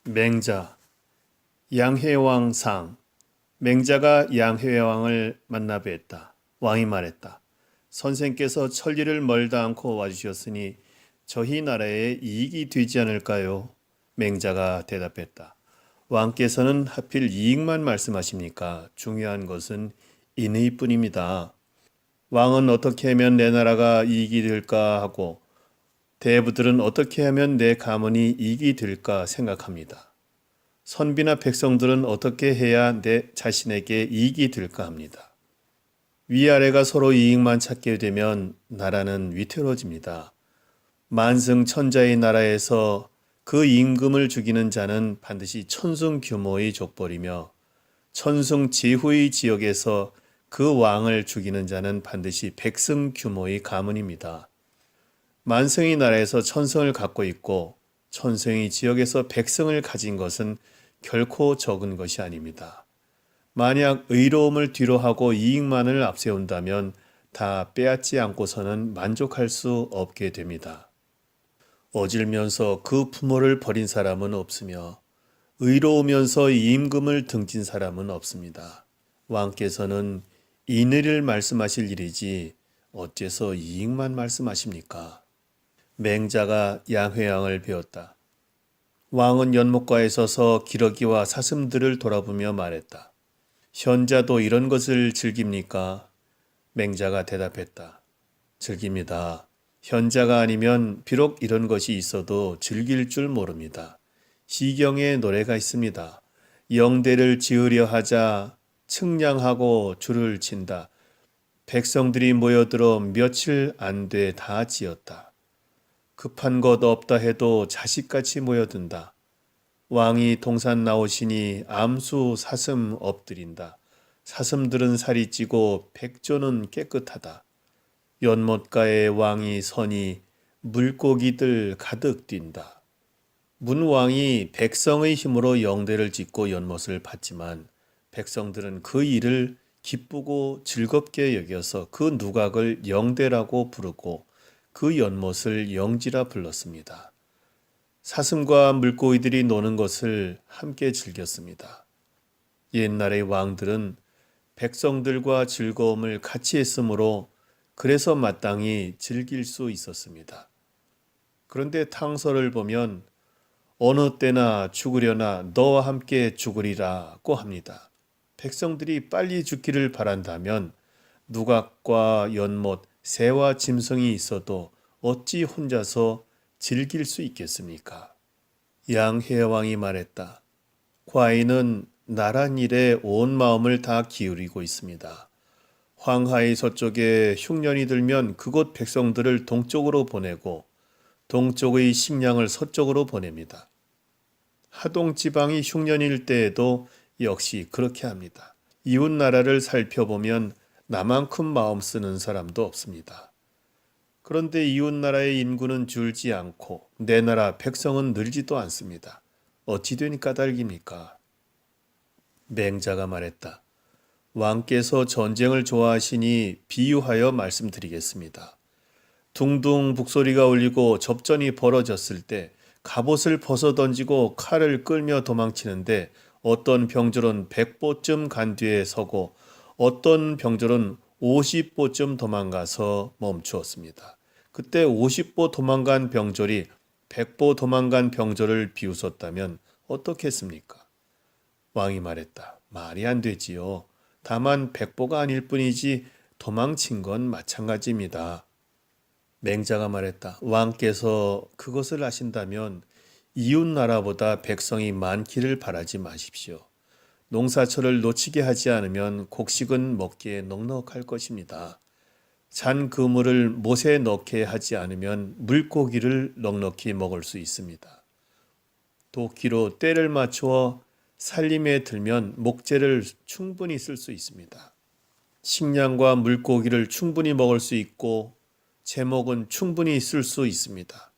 맹자, 양해왕상. 맹자가 양해왕을 만나 뵀다. 왕이 말했다. 선생께서 천리를 멀다 않고 와주셨으니 저희 나라에 이익이 되지 않을까요? 맹자가 대답했다. 왕께서는 하필 이익만 말씀하십니까? 중요한 것은 인의 뿐입니다. 왕은 어떻게 하면 내 나라가 이익이 될까 하고 대부들은 어떻게 하면 내 가문이 이익이 될까 생각합니다. 선비나 백성들은 어떻게 해야 내 자신에게 이익이 될까 합니다. 위아래가 서로 이익만 찾게 되면 나라는 위태로워집니다. 만승천자의 나라에서 그 임금을 죽이는 자는 반드시 천승 규모의 족벌이며 천승 제후의 지역에서 그 왕을 죽이는 자는 반드시 백승 규모의 가문입니다. 만승의 나라에서 천승을 갖고 있고 천승의 지역에서 백승을 가진 것은 결코 적은 것이 아닙니다. 만약 의로움을 뒤로하고 이익만을 앞세운다면 다 빼앗지 않고서는 만족할 수 없게 됩니다. 어질면서 그 부모를 버린 사람은 없으며 의로우면서 임금을 등진 사람은 없습니다. 왕께서는 인의를 말씀하실 일이지 어째서 이익만 말씀하십니까? 맹자가 양회왕을 배웠다. 왕은 연못가에 서서 기러기와 사슴들을 돌아보며 말했다. 현자도 이런 것을 즐깁니까? 맹자가 대답했다. 즐깁니다. 현자가 아니면 비록 이런 것이 있어도 즐길 줄 모릅니다. 시경에 노래가 있습니다. 영대를 지으려 하자 측량하고 줄을 친다. 백성들이 모여들어 며칠 안 돼 다 지었다. 급한 것 없다 해도 자식같이 모여든다. 왕이 동산 나오시니 암수 사슴 엎드린다. 사슴들은 살이 찌고 백조는 깨끗하다. 연못가에 왕이 서니 물고기들 가득 뛴다. 문왕이 백성의 힘으로 영대를 짓고 연못을 팠지만 백성들은 그 일을 기쁘고 즐겁게 여겨서 그 누각을 영대라고 부르고 그 연못을 영지라 불렀습니다. 사슴과 물고기들이 노는 것을 함께 즐겼습니다. 옛날의 왕들은 백성들과 즐거움을 같이 했으므로 그래서 마땅히 즐길 수 있었습니다. 그런데 탕서를 보면 어느 때나 죽으려나 너와 함께 죽으리라고 합니다. 백성들이 빨리 죽기를 바란다면 누각과 연못, 새와 짐승이 있어도 어찌 혼자서 즐길 수 있겠습니까? 양해왕이 말했다. 과인은 나란 일에 온 마음을 다 기울이고 있습니다. 황하의 서쪽에 흉년이 들면 그곳 백성들을 동쪽으로 보내고 동쪽의 식량을 서쪽으로 보냅니다. 하동 지방이 흉년일 때에도 역시 그렇게 합니다. 이웃 나라를 살펴보면 나만큼 마음 쓰는 사람도 없습니다. 그런데 이웃 나라의 인구는 줄지 않고 내 나라 백성은 늘지도 않습니다. 어찌 되니 까닭입니까? 맹자가 말했다. 왕께서 전쟁을 좋아하시니 비유하여 말씀드리겠습니다. 둥둥 북소리가 울리고 접전이 벌어졌을 때 갑옷을 벗어던지고 칼을 끌며 도망치는데 어떤 병졸은 100보쯤 간 뒤에 서고 어떤 병졸은 50보쯤 도망가서 멈추었습니다. 그때 50보 도망간 병졸이 100보 도망간 병졸을 비웃었다면 어떻겠습니까? 왕이 말했다. 말이 안 되지요. 다만 100보가 아닐 뿐이지 도망친 건 마찬가지입니다. 맹자가 말했다. 왕께서 그것을 아신다면 이웃 나라보다 백성이 많기를 바라지 마십시오. 농사철을 놓치게 하지 않으면 곡식은 먹기에 넉넉할 것입니다. 잔 그물을 못에 넣게 하지 않으면 물고기를 넉넉히 먹을 수 있습니다. 도끼로 때를 맞추어 살림에 들면 목재를 충분히 쓸 수 있습니다. 식량과 물고기를 충분히 먹을 수 있고 제목은 충분히 쓸 수 있습니다.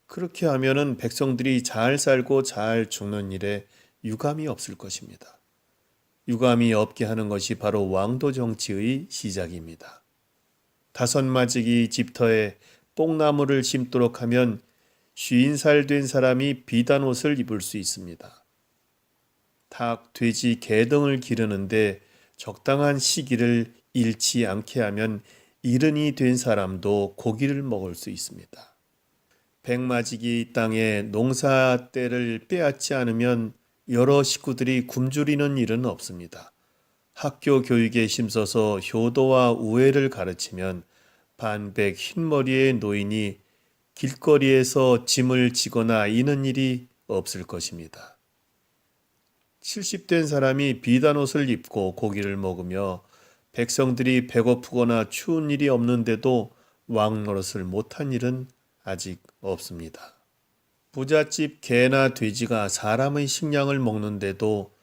그렇게 하면은 백성들이 잘 살고 잘 죽는 일에 유감이 없을 것입니다. 유감이 없게 하는 것이 바로 왕도 정치의 시작입니다. 다섯마지기 집터에 뽕나무를 심도록 하면 50살 된 사람이 비단 옷을 입을 수 있습니다. 닭, 돼지, 개 등을 기르는데 적당한 시기를 잃지 않게 하면 이른이 된 사람도 고기를 먹을 수 있습니다. 백마지기 땅에 농사 때를 빼앗지 않으면 여러 식구들이 굶주리는 일은 없습니다. 학교 교육에 힘써서 효도와 우애를 가르치면 반백 흰머리의 노인이 길거리에서 짐을 지거나 이는 일이 없을 것입니다. 70된 사람이 비단 옷을 입고 고기를 먹으며 백성들이 배고프거나 추운 일이 없는데도 왕 노릇을 못한 일은 아직 없습니다. 부잣집 개나 돼지가 사람의 식량을 먹는데도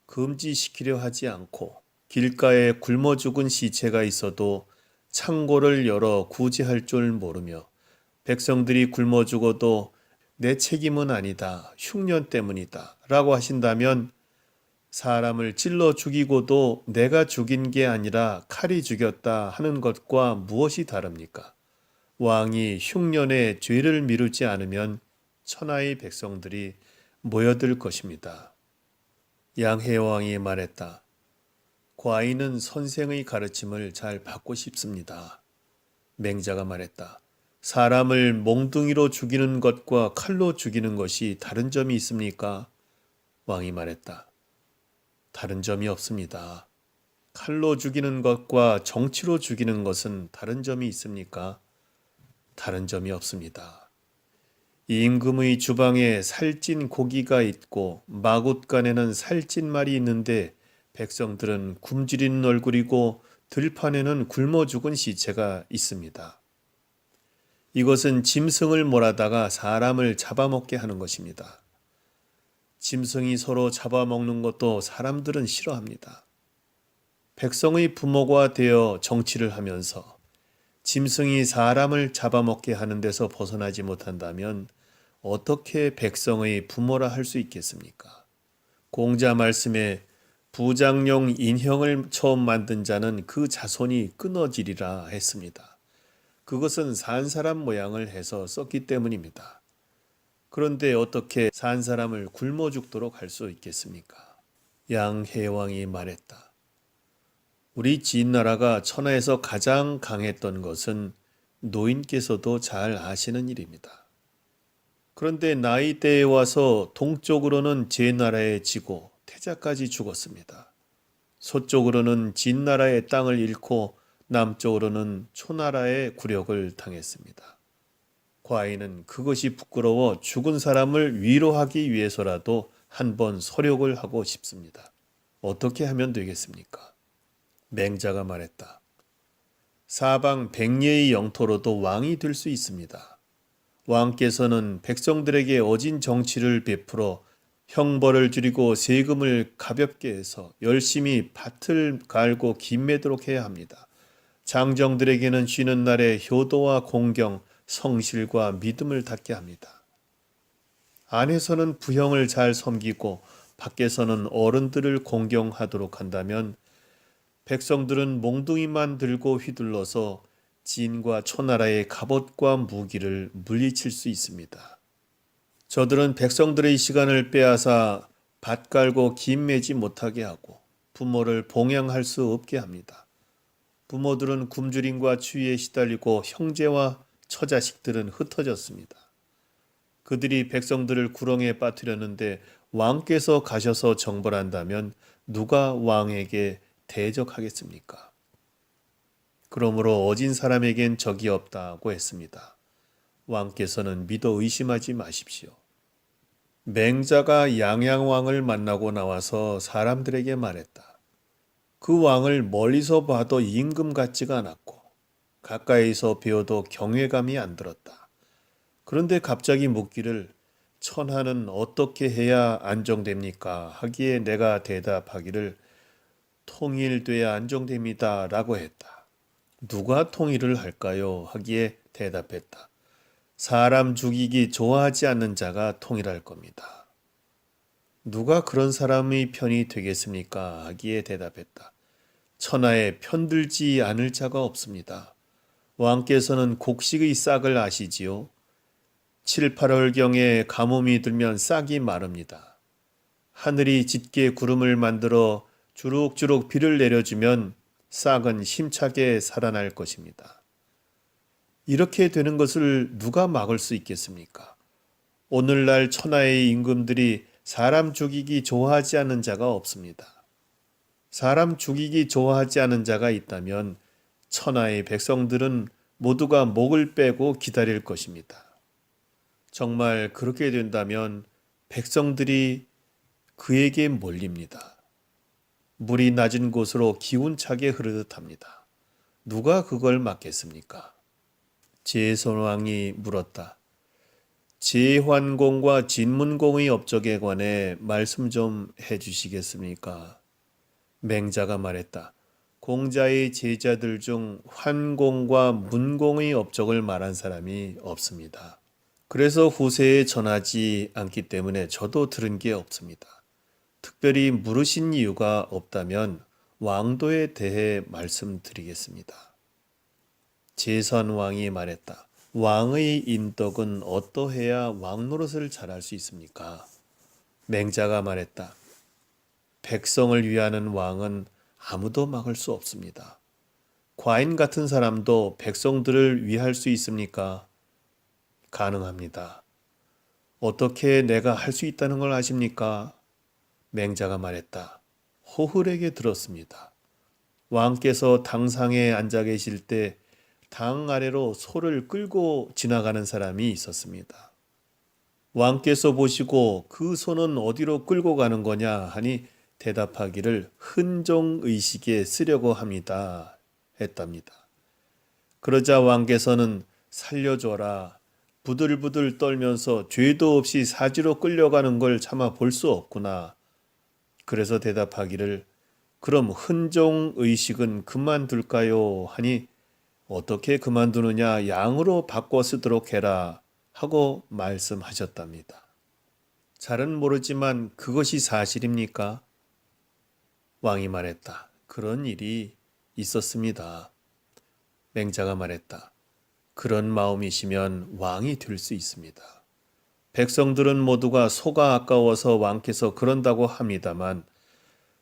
금지시키려 하지 않고 길가에 굶어 죽은 시체가 있어도 창고를 열어 구제할 줄 모르며 백성들이 굶어 죽어도 내 책임은 아니다. 흉년 때문이다. 라고 하신다면 사람을 찔러 죽이고도 내가 죽인 게 아니라 칼이 죽였다 하는 것과 무엇이 다릅니까? 왕이 흉년에 죄를 미루지 않으면 천하의 백성들이 모여들 것입니다. 양해왕이 말했다. 과인은 선생의 가르침을 잘 받고 싶습니다. 맹자가 말했다. 사람을 몽둥이로 죽이는 것과 칼로 죽이는 것이 다른 점이 있습니까? 왕이 말했다. 다른 점이 없습니다. 칼로 죽이는 것과 정치로 죽이는 것은 다른 점이 있습니까? 다른 점이 없습니다. 임금의 주방에 살찐 고기가 있고 마굿간에는 살찐 말이 있는데 백성들은 굶주린 얼굴이고 들판에는 굶어 죽은 시체가 있습니다. 이것은 짐승을 몰아다가 사람을 잡아먹게 하는 것입니다. 짐승이 서로 잡아먹는 것도 사람들은 싫어합니다. 백성의 부모가 되어 정치를 하면서 짐승이 사람을 잡아먹게 하는 데서 벗어나지 못한다면 어떻게 백성의 부모라 할 수 있겠습니까? 공자 말씀에 부장용 인형을 처음 만든 자는 그 자손이 끊어지리라 했습니다. 그것은 산 사람 모양을 해서 썼기 때문입니다. 그런데 어떻게 산 사람을 굶어 죽도록 할 수 있겠습니까? 양해왕이 말했다. 우리 진나라가 천하에서 가장 강했던 것은 노인께서도 잘 아시는 일입니다. 그런데 나이대에 와서 동쪽으로는 제 나라에 지고 태자까지 죽었습니다. 서쪽으로는 진나라의 땅을 잃고 남쪽으로는 초나라의 굴욕을 당했습니다. 과인은 그것이 부끄러워 죽은 사람을 위로하기 위해서라도 한번 서력을 하고 싶습니다. 어떻게 하면 되겠습니까? 맹자가 말했다. 사방 백리의 영토로도 왕이 될 수 있습니다. 왕께서는 백성들에게 어진 정치를 베풀어 형벌을 줄이고 세금을 가볍게 해서 열심히 밭을 갈고 김매도록 해야 합니다. 장정들에게는 쉬는 날에 효도와 공경, 성실과 믿음을 닫게 합니다. 안에서는 부형을 잘 섬기고 밖에서는 어른들을 공경하도록 한다면 백성들은 몽둥이만 들고 휘둘러서 진과 초나라의 갑옷과 무기를 물리칠 수 있습니다. 저들은 백성들의 시간을 빼앗아 밭 갈고 김 매지 못하게 하고 부모를 봉양할 수 없게 합니다. 부모들은 굶주림과 추위에 시달리고 형제와 처자식들은 흩어졌습니다. 그들이 백성들을 구렁에 빠뜨렸는데 왕께서 가셔서 정벌한다면 누가 왕에게 대적하겠습니까? 그러므로 어진 사람에겐 적이 없다고 했습니다. 왕께서는 믿어 의심하지 마십시오. 맹자가 양양왕을 만나고 나와서 사람들에게 말했다. 그 왕을 멀리서 봐도 임금 같지가 않았고 가까이서 배워도 경외감이 안 들었다. 그런데 갑자기 묻기를 천하는 어떻게 해야 안정됩니까? 하기에 내가 대답하기를 통일돼야 안정됩니다. 라고 했다. 누가 통일을 할까요? 하기에 대답했다. 사람 죽이기 좋아하지 않는 자가 통일할 겁니다. 누가 그런 사람의 편이 되겠습니까? 하기에 대답했다. 천하에 편들지 않을 자가 없습니다. 왕께서는 곡식의 싹을 아시지요? 7, 8월경에 가뭄이 들면 싹이 마릅니다. 하늘이 짙게 구름을 만들어 주룩주룩 비를 내려주면 싹은 힘차게 살아날 것입니다. 이렇게 되는 것을 누가 막을 수 있겠습니까? 오늘날 천하의 임금들이 사람 죽이기 좋아하지 않는 자가 없습니다. 사람 죽이기 좋아하지 않는 자가 있다면 천하의 백성들은 모두가 목을 빼고 기다릴 것입니다. 정말 그렇게 된다면 백성들이 그에게 몰립니다. 물이 낮은 곳으로 기운차게 흐르듯 합니다. 누가 그걸 막겠습니까? 제선왕이 물었다. 제환공과 진문공의 업적에 관해 말씀 좀 해주시겠습니까? 맹자가 말했다. 공자의 제자들 중 환공과 문공의 업적을 말한 사람이 없습니다. 그래서 후세에 전하지 않기 때문에 저도 들은 게 없습니다. 특별히 물으신 이유가 없다면 왕도에 대해 말씀드리겠습니다. 제선왕이 말했다. 왕의 인덕은 어떠해야 왕노릇을 잘할 수 있습니까? 맹자가 말했다. 백성을 위하는 왕은 아무도 막을 수 없습니다. 과인 같은 사람도 백성들을 위할 수 있습니까? 가능합니다. 어떻게 내가 할 수 있다는 걸 아십니까? 맹자가 말했다. 호흡에게 들었습니다. 왕께서 당상에 앉아 계실 때 당 아래로 소를 끌고 지나가는 사람이 있었습니다. 왕께서 보시고 그 소는 어디로 끌고 가는 거냐 하니 대답하기를 흔종의식에 쓰려고 합니다 했답니다. 그러자 왕께서는 살려줘라. 부들부들 떨면서 죄도 없이 사지로 끌려가는 걸 참아 볼 수 없구나. 그래서 대답하기를 그럼 흔종의식은 그만둘까요? 하니 어떻게 그만두느냐 양으로 바꿔 쓰도록 해라 하고 말씀하셨답니다. 잘은 모르지만 그것이 사실입니까? 왕이 말했다. 그런 일이 있었습니다. 맹자가 말했다. 그런 마음이시면 왕이 될 수 있습니다. 백성들은 모두가 소가 아까워서 왕께서 그런다고 합니다만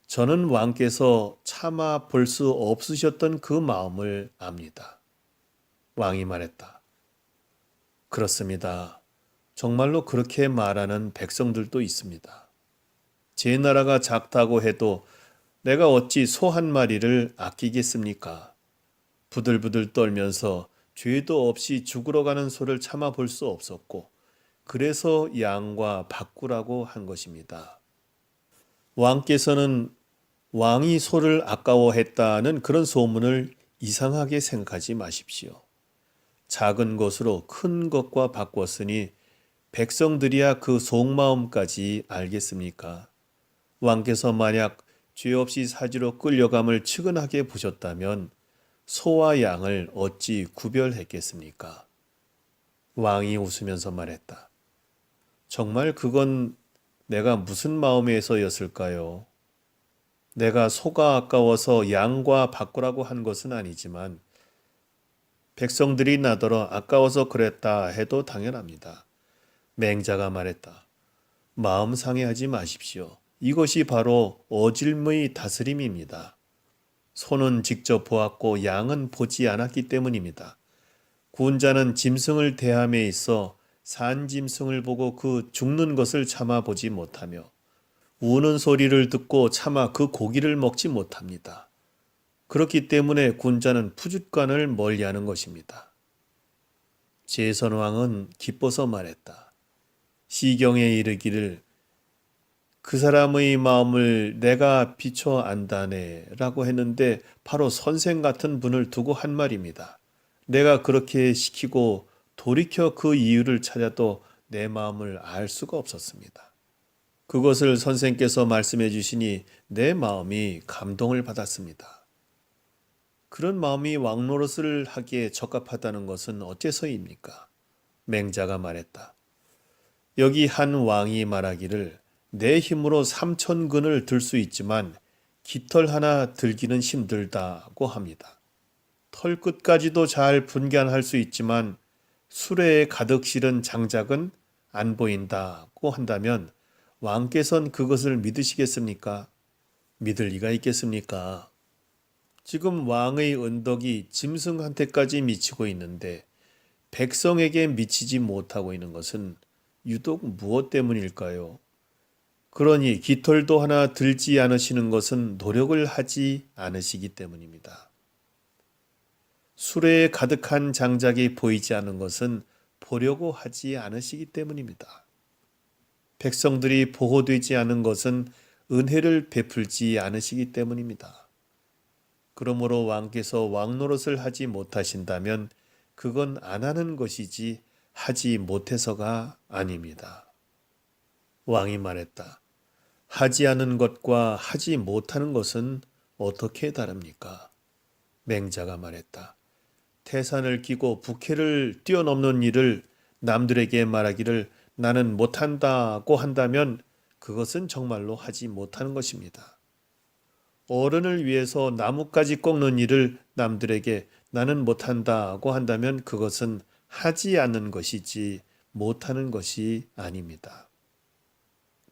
저는 왕께서 참아 볼 수 없으셨던 그 마음을 압니다. 왕이 말했다. 그렇습니다. 정말로 그렇게 말하는 백성들도 있습니다. 제 나라가 작다고 해도 내가 어찌 소 한 마리를 아끼겠습니까? 부들부들 떨면서 죄도 없이 죽으러 가는 소를 참아 볼 수 없었고 그래서 양과 바꾸라고 한 것입니다. 왕께서는 왕이 소를 아까워했다는 그런 소문을 이상하게 생각하지 마십시오. 작은 것으로 큰 것과 바꿨으니 백성들이야 그 속마음까지 알겠습니까? 왕께서 만약 죄 없이 사지로 끌려감을 측은하게 보셨다면 소와 양을 어찌 구별했겠습니까? 왕이 웃으면서 말했다. 정말 그건 내가 무슨 마음에서였을까요? 내가 소가 아까워서 양과 바꾸라고 한 것은 아니지만 백성들이 나더러 아까워서 그랬다 해도 당연합니다. 맹자가 말했다. 마음 상해하지 마십시오. 이것이 바로 어질의 다스림입니다. 소는 직접 보았고 양은 보지 않았기 때문입니다. 군자는 짐승을 대함에 있어 산 짐승을 보고 그 죽는 것을 참아 보지 못하며 우는 소리를 듣고 차마 그 고기를 먹지 못합니다. 그렇기 때문에 군자는 푸줏간을 멀리하는 것입니다. 제선왕은 기뻐서 말했다. 시경에 이르기를 그 사람의 마음을 내가 비춰 안다네 라고 했는데 바로 선생 같은 분을 두고 한 말입니다. 내가 그렇게 시키고 돌이켜 그 이유를 찾아도 내 마음을 알 수가 없었습니다. 그것을 선생께서 말씀해 주시니 내 마음이 감동을 받았습니다. 그런 마음이 왕노릇을 하기에 적합하다는 것은 어째서입니까? 맹자가 말했다. 여기 한 왕이 말하기를 내 힘으로 3,000근을 들 수 있지만 깃털 하나 들기는 힘들다고 합니다. 털끝까지도 잘 분간할 수 있지만 수레에 가득 실은 장작은 안 보인다고 한다면 왕께서는 그것을 믿으시겠습니까? 믿을 리가 있겠습니까? 지금 왕의 은덕이 짐승한테까지 미치고 있는데 백성에게 미치지 못하고 있는 것은 유독 무엇 때문일까요? 그러니 깃털도 하나 들지 않으시는 것은 노력을 하지 않으시기 때문입니다. 수레에 가득한 장작이 보이지 않는 것은 보려고 하지 않으시기 때문입니다. 백성들이 보호되지 않은 것은 은혜를 베풀지 않으시기 때문입니다. 그러므로 왕께서 왕노릇을 하지 못하신다면 그건 안 하는 것이지 하지 못해서가 아닙니다. 왕이 말했다. 하지 않은 것과 하지 못하는 것은 어떻게 다릅니까? 맹자가 말했다. 태산을 끼고 부캐를 뛰어넘는 일을 남들에게 말하기를 나는 못한다고 한다면 그것은 정말로 하지 못하는 것입니다. 어른을 위해서 나뭇가지 꺾는 일을 남들에게 나는 못한다고 한다면 그것은 하지 않는 것이지 못하는 것이 아닙니다.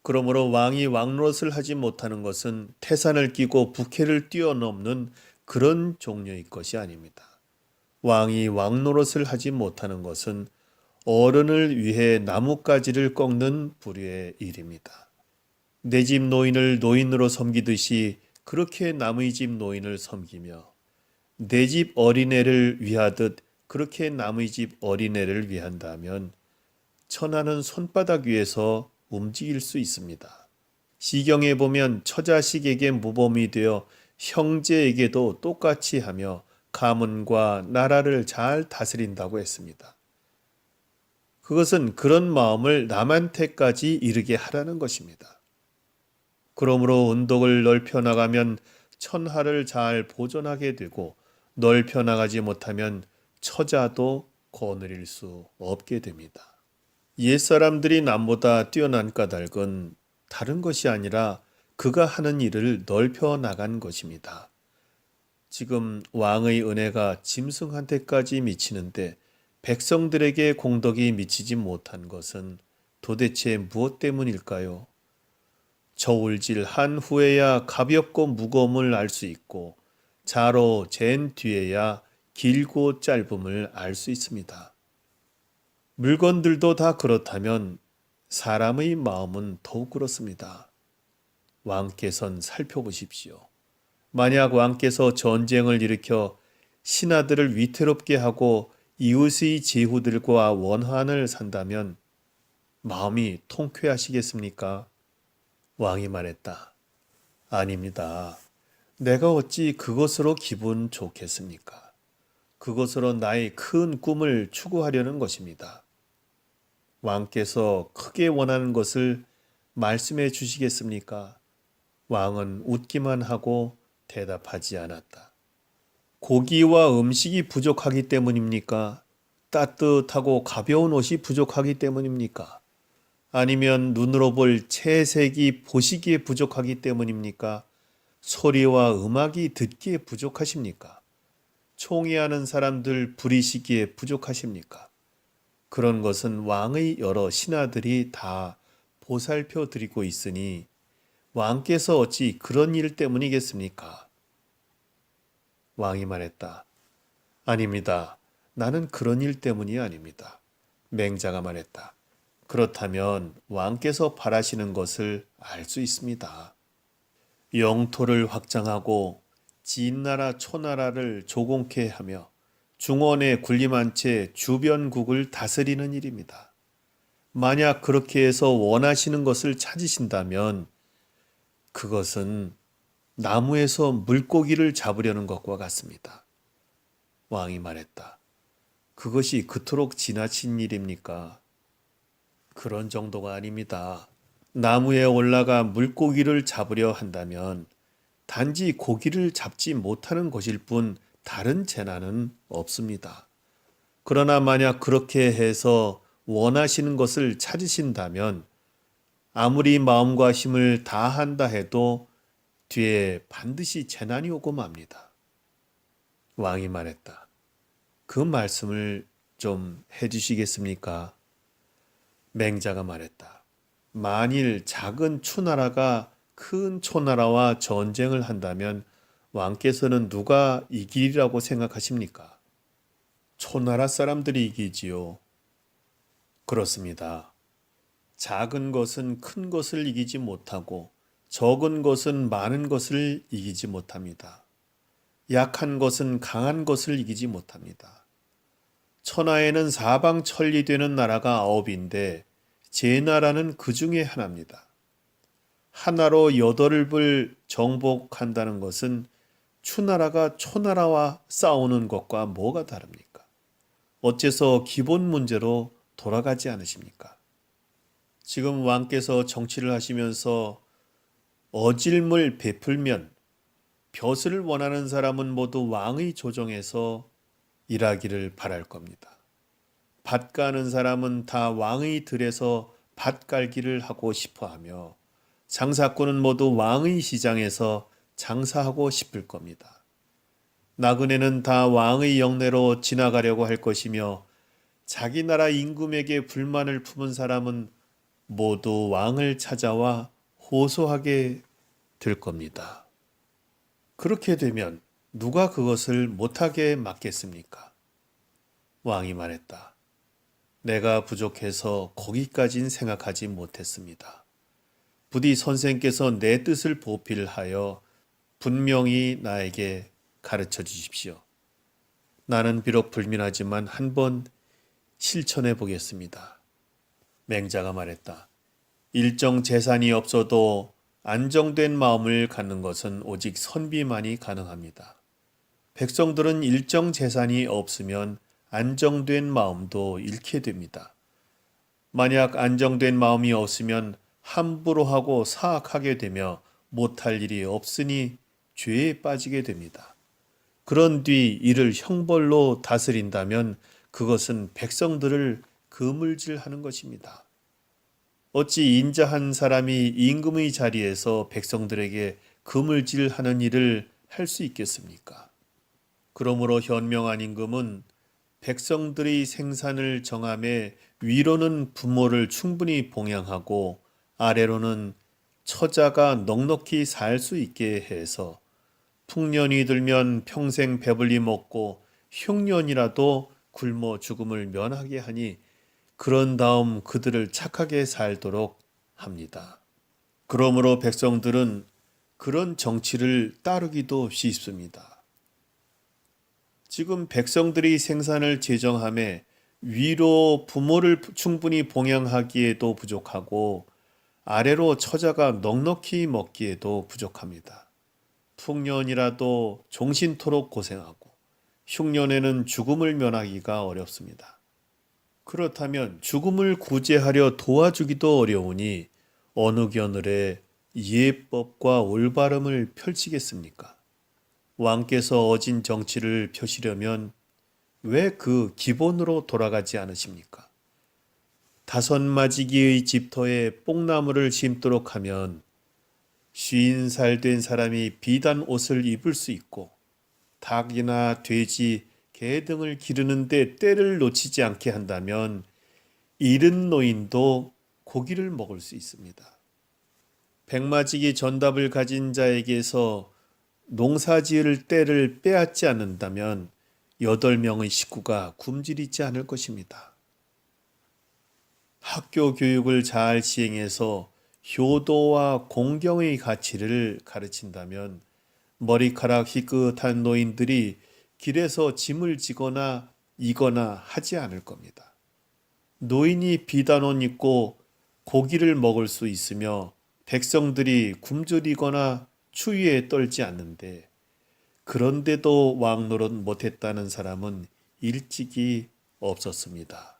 그러므로 왕이 왕노릇을 하지 못하는 것은 태산을 끼고 부캐를 뛰어넘는 그런 종류의 것이 아닙니다. 왕이 왕노릇을 하지 못하는 것은 어른을 위해 나뭇가지를 꺾는 부류의 일입니다. 내 집 노인을 노인으로 섬기듯이 그렇게 남의 집 노인을 섬기며 내 집 어린애를 위하듯 그렇게 남의 집 어린애를 위한다면 천하는 손바닥 위에서 움직일 수 있습니다. 시경에 보면 처자식에게 모범이 되어 형제에게도 똑같이 하며 가문과 나라를 잘 다스린다고 했습니다. 그것은 그런 마음을 남한테까지 이르게 하라는 것입니다. 그러므로 운동을 넓혀 나가면 천하를 잘 보존하게 되고 넓혀 나가지 못하면 처자도 거느릴 수 없게 됩니다. 옛사람들이 남보다 뛰어난 까닭은 다른 것이 아니라 그가 하는 일을 넓혀 나간 것입니다. 지금 왕의 은혜가 짐승한테까지 미치는데 백성들에게 공덕이 미치지 못한 것은 도대체 무엇 때문일까요? 저울질 한 후에야 가볍고 무거움을 알 수 있고 자로 잰 뒤에야 길고 짧음을 알 수 있습니다. 물건들도 다 그렇다면 사람의 마음은 더욱 그렇습니다. 왕께선 살펴보십시오. 만약 왕께서 전쟁을 일으켜 신하들을 위태롭게 하고 이웃의 제후들과 원한을 산다면 마음이 통쾌하시겠습니까? 왕이 말했다. 아닙니다. 내가 어찌 그것으로 기분 좋겠습니까? 그것으로 나의 큰 꿈을 추구하려는 것입니다. 왕께서 크게 원하는 것을 말씀해 주시겠습니까? 왕은 웃기만 하고 대답하지 않았다. 고기와 음식이 부족하기 때문입니까? 따뜻하고 가벼운 옷이 부족하기 때문입니까? 아니면 눈으로 볼 채색이 보시기에 부족하기 때문입니까? 소리와 음악이 듣기에 부족하십니까? 총애하는 사람들 부리시기에 부족하십니까? 그런 것은 왕의 여러 신하들이 다 보살펴 드리고 있으니 왕께서 어찌 그런 일 때문이겠습니까? 왕이 말했다. 아닙니다. 나는 그런 일 때문이 아닙니다. 맹자가 말했다. 그렇다면 왕께서 바라시는 것을 알 수 있습니다. 영토를 확장하고 진나라 초나라를 조공케 하며 중원에 군림한 채 주변국을 다스리는 일입니다. 만약 그렇게 해서 원하시는 것을 찾으신다면 그것은 나무에서 물고기를 잡으려는 것과 같습니다. 왕이 말했다. 그것이 그토록 지나친 일입니까? 그런 정도가 아닙니다. 나무에 올라가 물고기를 잡으려 한다면 단지 고기를 잡지 못하는 것일 뿐 다른 재난은 없습니다. 그러나 만약 그렇게 해서 원하시는 것을 찾으신다면 아무리 마음과 힘을 다한다 해도 뒤에 반드시 재난이 오고 맙니다. 왕이 말했다. 그 말씀을 좀 해주시겠습니까? 맹자가 말했다. 만일 작은 추나라가 큰 초나라와 전쟁을 한다면 왕께서는 누가 이기리라고 생각하십니까? 초나라 사람들이 이기지요. 그렇습니다. 작은 것은 큰 것을 이기지 못하고 적은 것은 많은 것을 이기지 못합니다. 약한 것은 강한 것을 이기지 못합니다. 천하에는 사방천리되는 나라가 9인데 제 나라는 그 중에 하나입니다. 하나로 8을 정복한다는 것은 추나라가 초나라와 싸우는 것과 뭐가 다릅니까? 어째서 기본 문제로 돌아가지 않으십니까? 지금 왕께서 정치를 하시면서 어질물 베풀면 벼슬을 원하는 사람은 모두 왕의 조정에서 일하기를 바랄 겁니다. 밭 가는 사람은 다 왕의 들에서 밭 갈기를 하고 싶어하며 장사꾼은 모두 왕의 시장에서 장사하고 싶을 겁니다. 나그네는 다 왕의 영내로 지나가려고 할 것이며 자기 나라 임금에게 불만을 품은 사람은 모두 왕을 찾아와 호소하게 될 겁니다. 그렇게 되면 누가 그것을 못하게 막겠습니까? 왕이 말했다. 내가 부족해서 거기까진 생각하지 못했습니다. 부디 선생께서 내 뜻을 보필하여 분명히 나에게 가르쳐 주십시오. 나는 비록 불민하지만 한번 실천해 보겠습니다. 맹자가 말했다. 일정 재산이 없어도 안정된 마음을 갖는 것은 오직 선비만이 가능합니다. 백성들은 일정 재산이 없으면 안정된 마음도 잃게 됩니다. 만약 안정된 마음이 없으면 함부로 하고 사악하게 되며 못할 일이 없으니 죄에 빠지게 됩니다. 그런 뒤 이를 형벌로 다스린다면 그것은 백성들을 그물질하는 것입니다. 어찌 인자한 사람이 임금의 자리에서 백성들에게 그물질하는 일을 할 수 있겠습니까? 그러므로 현명한 임금은 백성들의 생산을 정함에 위로는 부모를 충분히 봉양하고 아래로는 처자가 넉넉히 살 수 있게 해서 풍년이 들면 평생 배불리 먹고 흉년이라도 굶어 죽음을 면하게 하니 그런 다음 그들을 착하게 살도록 합니다. 그러므로 백성들은 그런 정치를 따르기도 쉽습니다. 지금 백성들이 생산을 제정함에 위로 부모를 충분히 봉양하기에도 부족하고 아래로 처자가 넉넉히 먹기에도 부족합니다. 풍년이라도 종신토록 고생하고 흉년에는 죽음을 면하기가 어렵습니다. 그렇다면 죽음을 구제하려 도와주기도 어려우니 어느 겨늘에 예법과 올바름을 펼치겠습니까? 왕께서 어진 정치를 펴시려면 왜 그 기본으로 돌아가지 않으십니까? 5마지기의 집터에 뽕나무를 심도록 하면 50살 된 사람이 비단 옷을 입을 수 있고 닭이나 돼지, 개 등을 기르는데 때를 놓치지 않게 한다면 이른 노인도 고기를 먹을 수 있습니다. 100마지기 전답을 가진 자에게서 농사지을 때를 빼앗지 않는다면 8명의 식구가 굶주리지 않을 것입니다. 학교 교육을 잘 시행해서 효도와 공경의 가치를 가르친다면 머리카락 희끗한 노인들이 길에서 짐을 지거나 이거나 하지 않을 겁니다. 노인이 비단옷 입고 고기를 먹을 수 있으며 백성들이 굶주리거나 추위에 떨지 않는데 그런데도 왕노릇 못했다는 사람은 일찍이 없었습니다.